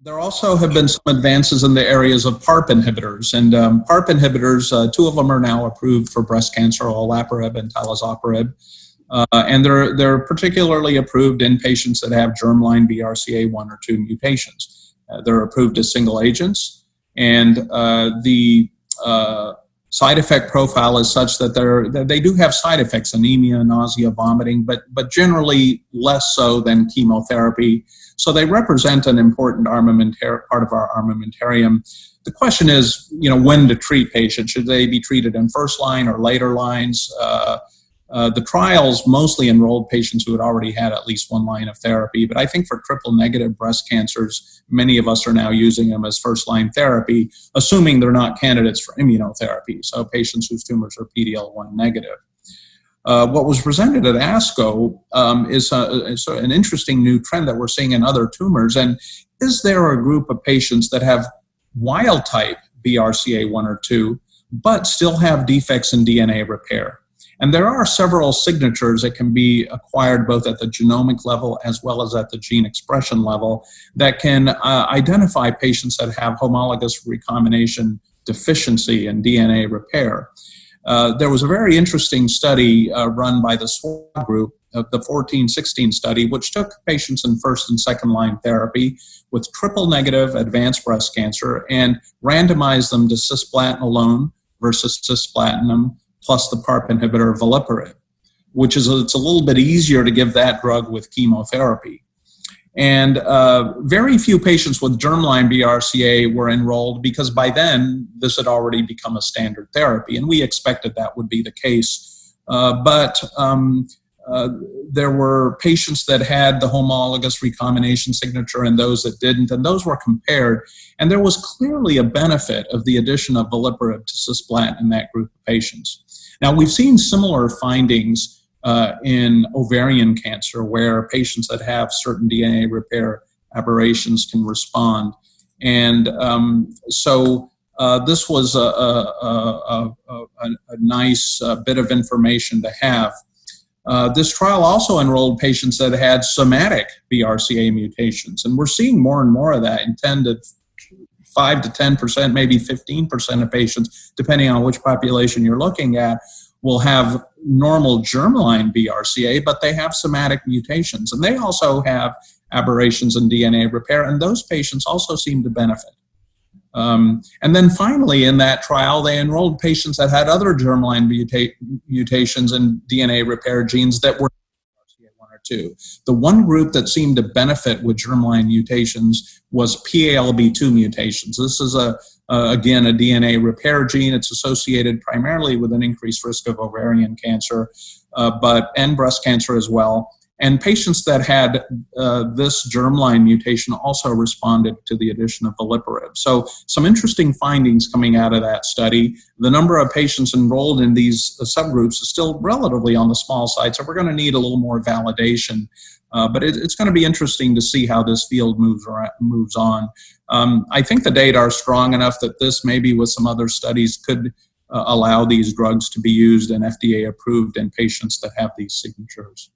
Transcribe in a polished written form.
There also have been some advances in the areas of PARP inhibitors, and PARP inhibitors, two of them are now approved for breast cancer, olaparib and talazoparib, and they're particularly approved in patients that have germline BRCA1 or 2 mutations. They're approved as single agents, and the side effect profile is such that they do have side effects, anemia, nausea, vomiting, but generally less so than chemotherapy. So they represent an important part of our armamentarium. The question is, when to treat patients. Should they be treated in first line or later lines? The trials mostly enrolled patients who had already had at least one line of therapy, but I think for triple-negative breast cancers, many of us are now using them as first-line therapy, assuming they're not candidates for immunotherapy, so patients whose tumors are PD-L1 negative. What was presented at ASCO is an interesting new trend that we're seeing in other tumors, and is there a group of patients that have wild-type BRCA1 or 2, but still have defects in DNA repair? And there are several signatures that can be acquired both at the genomic level as well as at the gene expression level that can identify patients that have homologous recombination deficiency in DNA repair. There was a very interesting study run by the SWOG group, the 1416 study, which took patients in first and second line therapy with triple-negative advanced breast cancer and randomized them to cisplatin alone versus cisplatin plus the PARP inhibitor veliparib, which is it's a little bit easier to give that drug with chemotherapy. And very few patients with germline BRCA were enrolled because by then this had already become a standard therapy, and we expected that would be the case. But there were patients that had the homologous recombination signature and those that didn't, and those were compared. And there was clearly a benefit of the addition of veliparib to cisplatin in that group of patients. Now, we've seen similar findings in ovarian cancer where patients that have certain DNA repair aberrations can respond. And so this was a nice bit of information to have. This trial also enrolled patients that had somatic BRCA mutations, and we're seeing more and more of that in 5 to 10%, maybe 15% of patients, depending on which population you're looking at, will have normal germline BRCA, but they have somatic mutations, and they also have aberrations in DNA repair, and those patients also seem to benefit. And then finally, in that trial, they enrolled patients that had other germline mutations in DNA repair genes that were BRCA1 or 2. The one group that seemed to benefit with germline mutations was PALB2 mutations. This is again, a DNA repair gene. It's associated primarily with an increased risk of ovarian cancer, and breast cancer as well. And patients that had this germline mutation also responded to the addition of veliparib. So some interesting findings coming out of that study. The number of patients enrolled in these subgroups is still relatively on the small side, so we're going to need a little more validation. But it's going to be interesting to see how this field moves on. I think the data are strong enough that this, maybe with some other studies, could allow these drugs to be used and FDA approved in patients that have these signatures.